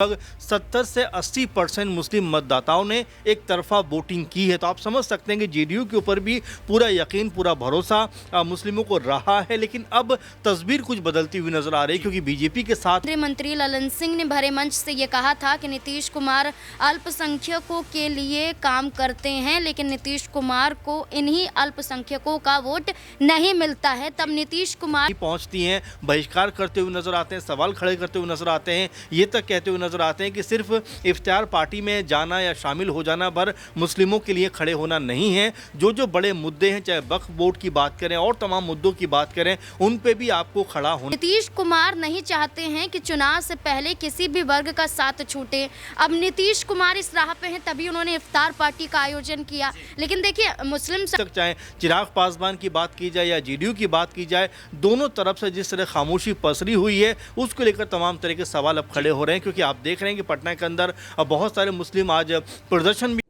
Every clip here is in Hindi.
लगभग 70 से 80% मुस्लिम मतदाताओं ने एक तरफा वोटिंग की है। तो आप समझ सकते हैं कि जेडीयू के ऊपर भी पूरा यकीन, पूरा भरोसा मुस्लिमों को रहा है। लेकिन अब तस्वीर कुछ बदलती हुई नजर आ रही है, क्योंकि बीजेपी के साथ केंद्रीय मंत्री ललन सिंह ने भरे मंच से ये कहा था कि नीतीश कुमार अल्पसंख्यकों के लिए काम करते हैं, लेकिन नीतीश कुमार को इन्हीं अल्पसंख्यकों का वोट नहीं मिलता है। तब नीतीश कुमार पहुंचती हैं, बहिष्कार करते हुए नजर आते हैं, सवाल खड़े करते हुए नजर आते हैं, ये तक कहते हुए नजर आते हैं कि सिर्फ इफ्तार पार्टी में जाना या शामिल हो जाना पर मुस्लिमों के लिए खड़े होना नहीं है। जो बड़े मुद्दे हैं, चाहे वक्फ बोर्ड की बात करें और तमाम मुद्दों की बात करें, उन पे भी आपको खड़ा होना। नीतीश कुमार नहीं चाहते हैं कि चुनाव से पहले किसी भी वर्ग का साथ छूटे। अब नीतीश कुमार इस राह पे हैं, तभी उन्होंने इफ्तार पार्टी का आयोजन किया। लेकिन देखिए, मुस्लिम चाहे चिराग पासवान की बात की जाए या जेडीयू की बात की जाए, दोनों तरफ से जिस तरह खामोशी पसरी हुई है, उसको लेकर तमाम तरह के सवाल अब खड़े हो रहे हैं। क्योंकि आप देख रहे हैं कि पटना के अंदर बहुत सारे मुस्लिम आज प्रदर्शन भी।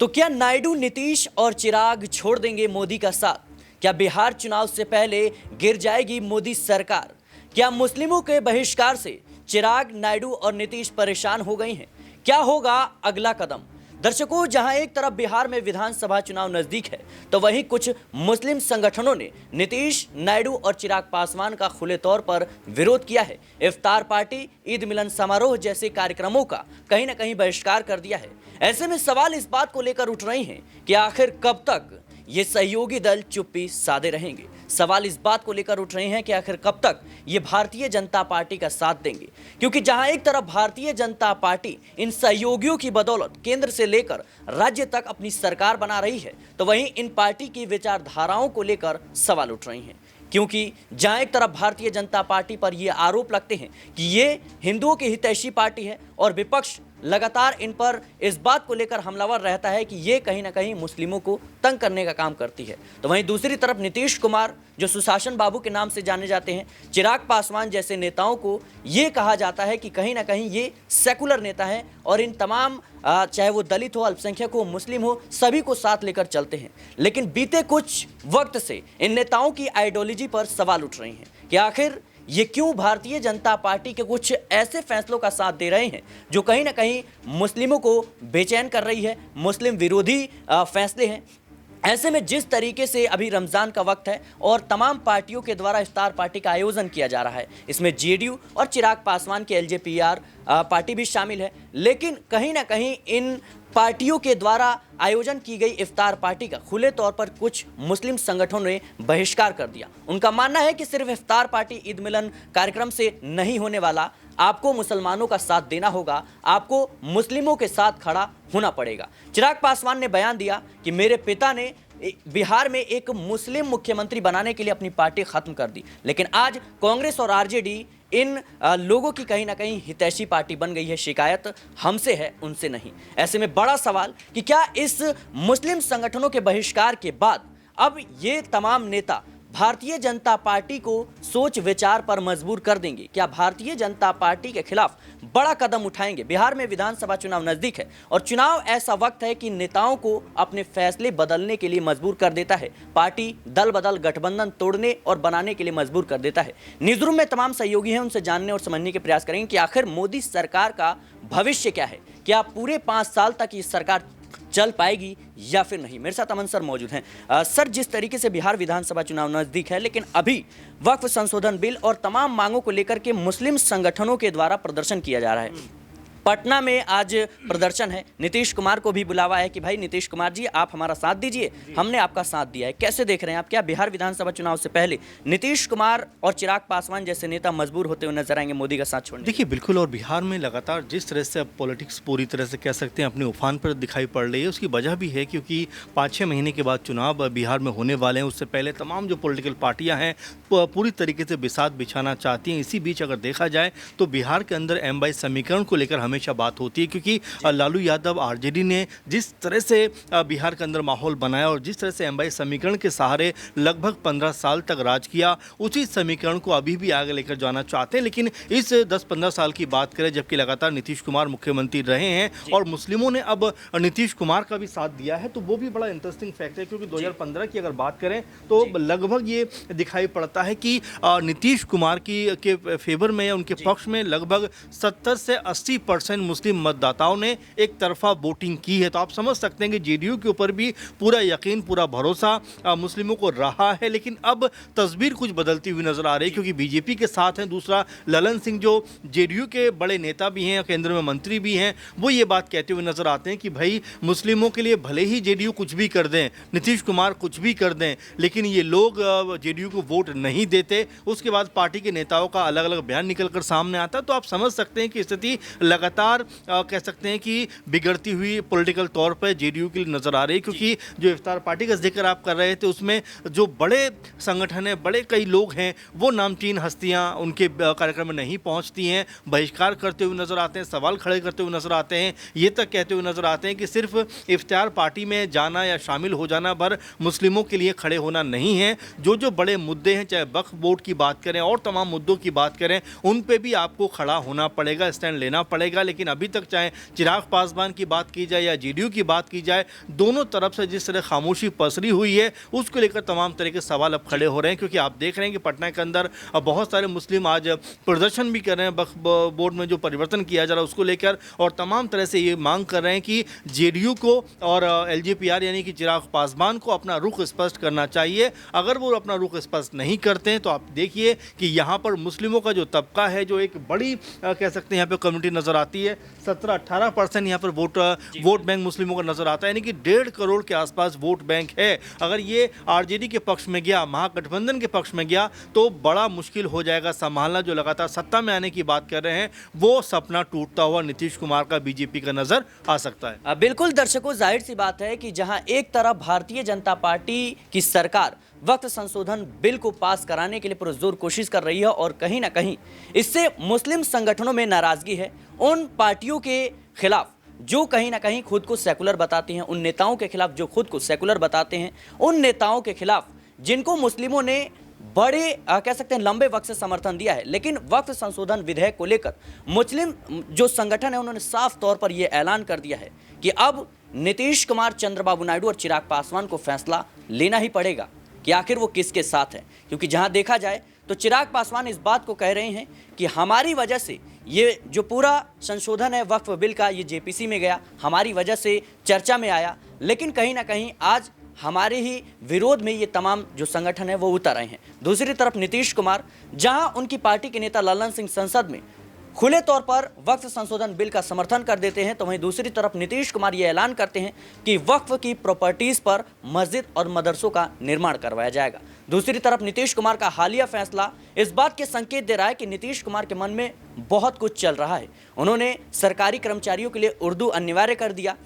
तो क्या नायडू, नीतीश और चिराग छोड़ देंगे मोदी का साथ? क्या बिहार चुनाव से पहले गिर जाएगी मोदी सरकार? क्या मुस्लिमों के बहिष्कार से चिराग, नायडू और नीतीश परेशान हो गए हैं? क्या होगा अगला कदम? दर्शकों, जहां एक तरफ बिहार में विधानसभा चुनाव नजदीक है, तो वहीं कुछ मुस्लिम संगठनों ने नीतीश, नायडू और चिराग पासवान का खुले तौर पर विरोध किया है। इफ्तार पार्टी, ईद मिलन समारोह जैसे कार्यक्रमों का कहीं ना कहीं बहिष्कार कर दिया है। ऐसे में सवाल इस बात को लेकर उठ रहे हैं कि आखिर कब तक ये सहयोगी दल चुप्पी साधे रहेंगे। सवाल इस बात को लेकर उठ रहे हैं कि आखिर कब तक ये भारतीय जनता पार्टी का साथ देंगे, क्योंकि जहां एक तरफ भारतीय जनता पार्टी इन सहयोगियों की बदौलत केंद्र से लेकर राज्य तक अपनी सरकार बना रही है, तो वहीं इन पार्टी की विचारधाराओं को लेकर सवाल उठ रहे हैं। क्योंकि जहां एक तरफ भारतीय जनता पार्टी पर ये आरोप लगते हैं कि ये हिंदुओं की हितैषी पार्टी है, और विपक्ष लगातार इन पर इस बात को लेकर हमलावर रहता है कि ये कहीं ना कहीं मुस्लिमों को तंग करने का काम करती है, तो वहीं दूसरी तरफ नीतीश कुमार, जो सुशासन बाबू के नाम से जाने जाते हैं, चिराग पासवान जैसे नेताओं को ये कहा जाता है कि कहीं ना कहीं ये सेकुलर नेता हैं और इन तमाम चाहे वो दलित हो, अल्पसंख्यक हो, मुस्लिम हो, सभी को साथ लेकर चलते हैं। लेकिन बीते कुछ वक्त से इन नेताओं की आइडियोलॉजी पर सवाल उठ रहे हैं कि आखिर ये क्यों भारतीय जनता पार्टी के कुछ ऐसे फैसलों का साथ दे रहे हैं जो कहीं ना कहीं मुस्लिमों को बेचैन कर रही है, मुस्लिम विरोधी फैसले हैं। ऐसे में जिस तरीके से अभी रमज़ान का वक्त है और तमाम पार्टियों के द्वारा इफ्तार पार्टी का आयोजन किया जा रहा है, इसमें जेडीयू और चिराग पासवान की एलजेपीआर पार्टी भी शामिल है, लेकिन कहीं ना कहीं इन पार्टियों के द्वारा आयोजन की गई इफ्तार पार्टी का खुले तौर पर कुछ मुस्लिम संगठनों ने बहिष्कार कर दिया। उनका मानना है कि सिर्फ इफ्तार पार्टी, ईद मिलन कार्यक्रम से नहीं होने वाला, आपको मुसलमानों का साथ देना होगा, आपको मुस्लिमों के साथ खड़ा होना पड़ेगा। चिराग पासवान ने बयान दिया कि मेरे पिता ने बिहार में एक मुस्लिम मुख्यमंत्री बनाने के लिए अपनी पार्टी खत्म कर दी, लेकिन आज कांग्रेस और आरजेडी इन लोगों की कहीं ना कहीं हितैषी पार्टी बन गई है। शिकायत हमसे है, उनसे नहीं। ऐसे में बड़ा सवाल कि क्या इस मुस्लिम संगठनों के बहिष्कार के बाद अब ये तमाम नेता भारतीय जनता पार्टी को सोच विचार पर मजबूर कर देंगे? क्या भारतीय जनता पार्टी के खिलाफ बड़ा कदम उठाएंगे? बिहार में विधानसभा चुनाव नजदीक है और चुनाव ऐसा वक्त है कि नेताओं को अपने फैसले बदलने के लिए मजबूर कर देता है। पार्टी दल बदल, गठबंधन तोड़ने और बनाने के लिए मजबूर कर देता है। न्यूज़रूम में तमाम सहयोगी हैं, उनसे जानने और समझने के प्रयास करेंगे कि आखिर मोदी सरकार का भविष्य क्या है। क्या पूरे 5 साल तक ये सरकार चल पाएगी या फिर नहीं? मेरे साथ अमन सर मौजूद हैं। सर, जिस तरीके से बिहार विधानसभा चुनाव नजदीक है, लेकिन अभी वक्फ संशोधन बिल और तमाम मांगों को लेकर के मुस्लिम संगठनों के द्वारा प्रदर्शन किया जा रहा है। पटना में आज प्रदर्शन है, नीतीश कुमार को भी बुलावा है कि भाई नीतीश कुमार जी, आप हमारा साथ दीजिए, हमने आपका साथ दिया है। कैसे देख रहे हैं आप? क्या बिहार विधानसभा चुनाव से पहले नीतीश कुमार और चिराग पासवान जैसे नेता मजबूर होते हुए नजर आएंगे मोदी का साथ छोड़ने? देखिए, बिल्कुल। और बिहार में लगातार जिस तरह से अब पॉलिटिक्स पूरी तरह से कह सकते हैं अपने उफान पर दिखाई पड़ रही है, उसकी वजह भी है क्योंकि 5-6 महीने के बाद चुनाव बिहार में होने वाले हैं। उससे पहले तमाम जो पॉलिटिकल पार्टियां हैं पूरी तरीके से बिसात बिछाना चाहती हैं। इसी बीच अगर देखा जाए तो बिहार के अंदर एमवाई समीकरण को लेकर हमें हमेशा बात होती है, क्योंकि लालू यादव आरजेडी ने जिस तरह से बिहार के अंदर माहौल बनाया और जिस तरह से एमवाई समीकरण के सहारे लगभग 15 साल तक राज किया, उसी समीकरण को अभी भी आगे लेकर जाना चाहते हैं। लेकिन इस 10-15 साल की बात करें, जबकि लगातार नीतीश कुमार मुख्यमंत्री रहे हैं और मुस्लिमों ने अब नीतीश कुमार का भी साथ दिया है, तो वो भी बड़ा इंटरेस्टिंग फैक्ट है। क्योंकि 2015 की अगर बात करें तो लगभग ये दिखाई पड़ता है कि नीतीश कुमार के फेवर में या उनके पक्ष में लगभग 70 से 80% मुस्लिम मतदाताओं ने एक तरफा वोटिंग की है। तो आप समझ सकते हैं कि जेडीयू के ऊपर भी पूरा यकीन, पूरा भरोसा मुस्लिमों को रहा है। लेकिन अब तस्वीर कुछ बदलती हुई नजर आ रही है, क्योंकि बीजेपी के साथ हैं। दूसरा, ललन सिंह जो जेडीयू के बड़े नेता भी हैं, केंद्र में मंत्री भी हैं, वो ये बात कहते हुए नजर आते हैं कि भाई मुस्लिमों के लिए भले ही जेडीयू कुछ भी कर दें, नीतीश कुमार कुछ भी कर दें, लेकिन ये लोग जेडीयू को वोट नहीं देते। उसके बाद पार्टी के नेताओं का अलग अलग बयान निकलकर सामने आता है। तो आप समझ सकते हैं कि स्थिति लगातार कह सकते हैं कि बिगड़ती हुई पॉलिटिकल तौर पर जेडीयू के लिए नजर आ रही है। क्योंकि जो इफ्तार पार्टी का जिक्र आप कर रहे थे, उसमें जो बड़े संगठन हैं, बड़े कई लोग हैं, वो नामचीन हस्तियां उनके कार्यक्रम में नहीं पहुंचती हैं, बहिष्कार करते हुए नजर आते हैं, सवाल खड़े करते हुए नजर आते हैं, ये तक कहते हुए नजर आते हैं कि सिर्फ इफ्तार पार्टी में जाना या शामिल हो जाना भर मुस्लिमों के लिए खड़े होना नहीं है। जो बड़े मुद्दे हैं, चाहे वक्फ बोर्ड की बात करें और तमाम मुद्दों की बात करें, उन पे भी आपको खड़ा होना पड़ेगा, स्टैंड लेना पड़ेगा। लेकिन अभी तक चाहे चिराग पासवान की बात की जाए या जेडीयू की बात की जाए, दोनों तरफ से जिस तरह खामोशी पसरी हुई है, उसको लेकर तमाम तरह के सवाल अब खड़े हो रहे हैं। क्योंकि आप देख रहे हैं कि पटना के अंदर बहुत सारे मुस्लिम आज प्रदर्शन भी कर रहे हैं वक्फ बोर्ड में जो परिवर्तन किया जा रहा है उसको लेकर, और तमाम तरह से ये मांग कर रहे हैं कि जेडीयू को और एलजेपीआर यानी कि चिराग पासवान को अपना रुख स्पष्ट करना चाहिए। अगर वो अपना रुख स्पष्ट नहीं करते हैं तो आप देखिए कि यहाँ पर मुस्लिमों का जो तबका है, जो एक बड़ी कह सकते हैं यहाँ पे कम्युनिटी नज़र आती है, 17-18% यहाँ पर वोट बैंक मुस्लिमों का नज़र आता है, यानी कि 1.5 करोड़ के आसपास वोट बैंक है। अगर ये आरजेडी के पक्ष में गया, महागठबंधन के पक्ष में गया, तो बड़ा मुश्किल हो जाएगा संभालना। जो लगातार सत्ता में आने की बात कर रहे हैं, वो सपना टूटता हुआ नीतीश कुमार का बीजेपी का नज़र आ सकता है। बिल्कुल दर्शकों, जाहिर सी बात है कि जहां एक तरफ भारतीय जनता पार्टी की सरकार वक्त संशोधन बिल को पास कराने के लिए पुरजोर कोशिश कर रही है और कहीं ना कहीं इससे मुस्लिम संगठनों में नाराजगी है, उन पार्टियों के खिलाफ जो कहीं ना कहीं खुद को सेकुलर बताते हैं, उन नेताओं के खिलाफ जो खुद को सेकुलर बताते हैं, उन नेताओं के खिलाफ जिनको मुस्लिमों ने बड़े कह सकते हैं लंबे वक्त से समर्थन दिया है। लेकिन वक्त संशोधन विधेयक को लेकर मुस्लिम जो संगठन है, उन्होंने साफ तौर पर यह ऐलान कर दिया है कि अब नीतीश कुमार, चंद्रबाबू नायडू और चिराग पासवान को फैसला लेना ही पड़ेगा कि आखिर वो किसके साथ है। क्योंकि जहां देखा जाए तो चिराग पासवान इस बात को कह रहे हैं कि हमारी वजह से ये जो पूरा संशोधन है वक्फ बिल का, ये जेपीसी में गया, हमारी वजह से चर्चा में आया। लेकिन कहीं ना कहीं आज हमारे ही विरोध में ये तमाम जो संगठन है वो उतर आए हैं। दूसरी तरफ नीतीश कुमार, जहां उनकी पार्टी के नेता ललन सिंह संसद में खुले तौर पर वक्फ संशोधन बिल का समर्थन कर देते हैं, तो वहीं दूसरी तरफ नीतीश कुमार ये ऐलान करते हैं कि वक्फ की प्रॉपर्टीज पर मस्जिद और मदरसों का निर्माण करवाया जाएगा। दूसरी तरफ नीतीश कुमार का हालिया फैसला इस बात के संकेत दे रहा है कि नीतीश कुमार के मन में बहुत कुछ चल रहा है। उन्होंने सरकारी कर्मचारियों के लिए उर्दू अनिवार्य कर दिया,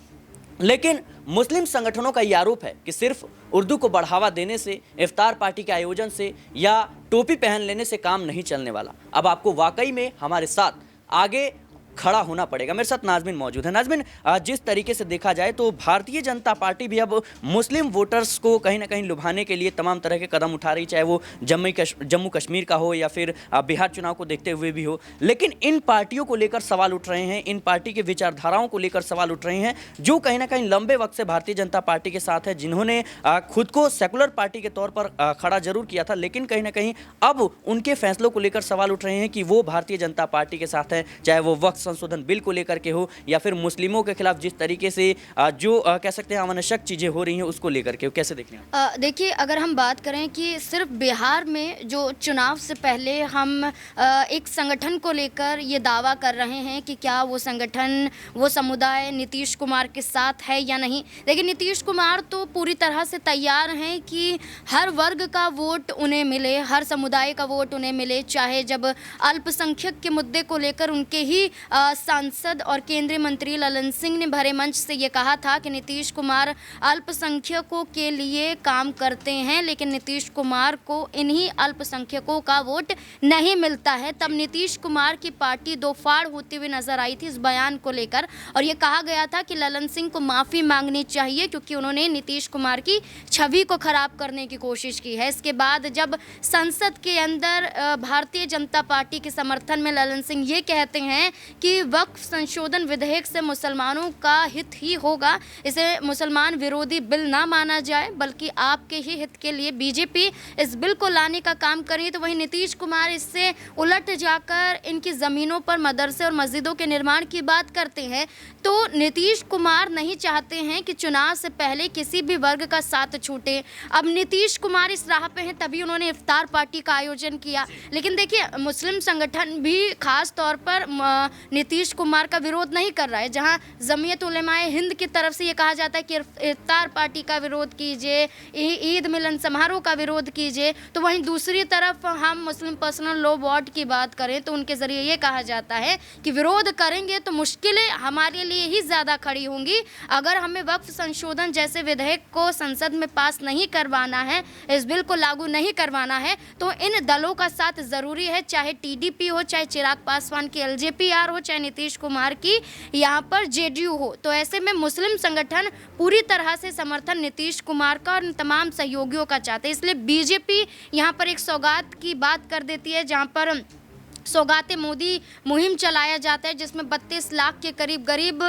लेकिन मुस्लिम संगठनों का यह आरोप है कि सिर्फ उर्दू को बढ़ावा देने से, इफ्तार पार्टी के आयोजन से या टोपी पहन लेने से काम नहीं चलने वाला। अब आपको वाकई में हमारे साथ आगे खड़ा होना पड़ेगा। मेरे साथ नाजमिन मौजूद है। नाजमिन, जिस तरीके से देखा जाए तो भारतीय जनता पार्टी भी अब मुस्लिम वोटर्स को कहीं ना कहीं लुभाने के लिए तमाम तरह के कदम उठा रही, चाहे वो जम्मू कश्मीर का हो या फिर बिहार चुनाव को देखते हुए भी हो। लेकिन इन पार्टियों को लेकर सवाल उठ रहे हैं, इन पार्टी के विचारधाराओं को लेकर सवाल उठ रहे हैं, जो कहीं ना कहीं लंबे वक्त से भारतीय जनता पार्टी के साथ है, जिन्होंने खुद को सेकुलर पार्टी के तौर पर खड़ा जरूर किया था, लेकिन कहीं ना कहीं अब उनके फैसलों को लेकर सवाल उठ रहे हैं कि वो भारतीय जनता पार्टी के साथ है, चाहे वो वक्त संशोधन बिल को लेकर के हो या फिर मुस्लिमों के खिलाफ जिस तरीके से जो कह सकते हैं अनावश्यक चीजें हो रही हैं उसको लेकर के। कैसे देखने हैं? देखिए, अगर हम बात करें कि सिर्फ बिहार में जो चुनाव से पहले हम एक संगठन को लेकर ये दावा कर रहे हैं कि क्या वो संगठन, वो समुदाय नीतीश कुमार के साथ है या नहीं। लेकिन नीतीश कुमार तो पूरी तरह से तैयार हैं कि हर वर्ग का वोट उन्हें मिले, हर समुदाय का वोट उन्हें मिले, चाहे जब अल्पसंख्यक के मुद्दे को लेकर उनके ही सांसद और केंद्रीय मंत्री ललन सिंह ने भरे मंच से ये कहा था कि नीतीश कुमार अल्पसंख्यकों के लिए काम करते हैं, लेकिन नीतीश कुमार को इन्हीं अल्पसंख्यकों का वोट नहीं मिलता है। तब नीतीश कुमार की पार्टी दो फाड़ होती हुई नजर आई थी इस बयान को लेकर, और ये कहा गया था कि ललन सिंह को माफ़ी मांगनी चाहिए क्योंकि उन्होंने नीतीश कुमार की छवि को खराब करने की कोशिश की है। इसके बाद जब संसद के अंदर भारतीय जनता पार्टी के समर्थन में ललन सिंह ये कहते हैं कि वक्फ संशोधन विधेयक से मुसलमानों का हित ही होगा, इसे मुसलमान विरोधी बिल ना माना जाए बल्कि आपके ही हित के लिए बीजेपी इस बिल को लाने का काम करें, तो वहीं नीतीश कुमार इससे उलट जाकर इनकी ज़मीनों पर मदरसे और मस्जिदों के निर्माण की बात करते हैं। तो नीतीश कुमार नहीं चाहते हैं कि चुनाव से पहले किसी भी वर्ग का साथ छूटे। अब नीतीश कुमार इस राह पे हैं, तभी उन्होंने इफ्तार पार्टी का आयोजन किया। लेकिन देखिए, मुस्लिम संगठन भी खास तौर पर नीतीश कुमार का विरोध नहीं कर रहा है। जहां जमीयत उलेमाए हिंद की तरफ से ये कहा जाता है कि इफ्तार पार्टी का विरोध कीजिए, ईद मिलन समारोह का विरोध कीजिए, तो वहीं दूसरी तरफ हम मुस्लिम पर्सनल लॉ बोर्ड की बात करें तो उनके ज़रिए ये कहा जाता है कि विरोध करेंगे तो मुश्किलें हमारे लिए ही ज़्यादा खड़ी होंगी। अगर हमें वक्फ संशोधन जैसे विधेयक को संसद में पास नहीं करवाना है, इस बिल को लागू नहीं करवाना है, तो इन दलों का साथ ज़रूरी है, चाहे टीडीपी हो, चाहे चिराग पासवान की एलजेपीआर हो, चाहे नीतीश कुमार की यहाँ पर जेडीयू हो। तो ऐसे में मुस्लिम संगठन पूरी तरह से समर्थन नीतीश कुमार का और तमाम सहयोगियों का चाहते हैं। इसलिए बीजेपी यहाँ पर एक सौगात की बात कर देती है, जहाँ पर सौगाते मोदी मुहिम चलाया जाता है, जिसमें 32 लाख के करीब गरीब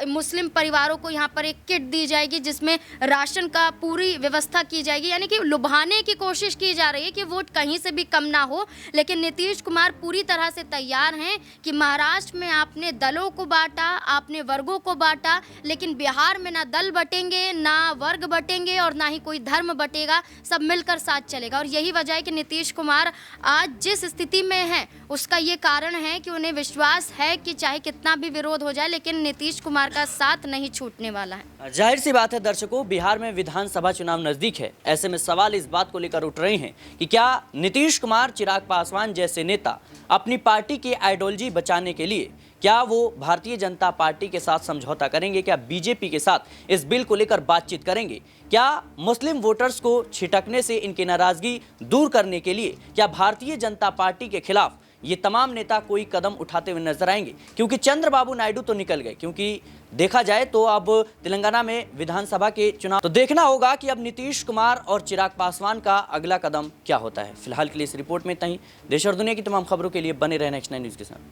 मुस्लिम परिवारों को यहाँ पर एक किट दी जाएगी, जिसमें राशन का पूरी व्यवस्था की जाएगी। यानी कि लुभाने की कोशिश की जा रही है कि वोट कहीं से भी कम ना हो। लेकिन नीतीश कुमार पूरी तरह से तैयार हैं कि महाराष्ट्र में आपने दलों को बांटा, आपने वर्गों को बांटा, लेकिन बिहार में ना दल बटेंगे, ना वर्ग बटेंगे और ना ही कोई धर्म बटेगा, सब मिलकर साथ चलेगा। और यही वजह है कि नीतीश कुमार आज जिस स्थिति में है उसका ये कारण है कि उन्हें विश्वास है कि चाहे कितना भी विरोध हो जाए, लेकिन नीतीश कुमार का साथ नहीं छूटने वाला है। जाहिर सी बात है दर्शकों, बिहार में विधानसभा चुनाव नजदीक है। ऐसे में सवाल इस बात को लेकर उठ रहे हैं कि क्या नीतीश कुमार, चिराग पासवान जैसे नेता अपनी पार्टी की आइडियोलॉजी बचाने के लिए क्या वो भारतीय जनता पार्टी के साथ समझौता करेंगे? क्या बीजेपी के साथ इस बिल को लेकर बातचीत करेंगे? क्या मुस्लिम वोटर्स को छिटकने से इनकी नाराजगी दूर करने के लिए क्या भारतीय जनता पार्टी के खिलाफ ये तमाम नेता कोई कदम उठाते हुए नजर आएंगे? क्योंकि चंद्रबाबू नायडू तो निकल गए, क्योंकि देखा जाए तो अब तेलंगाना में विधानसभा के चुनाव, तो देखना होगा कि अब नीतीश कुमार और चिराग पासवान का अगला कदम क्या होता है। फिलहाल के लिए इस रिपोर्ट में इतना ही। देश और दुनिया की तमाम खबरों के लिए बने रहना नेक्स्ट 9 न्यूज़ के साथ।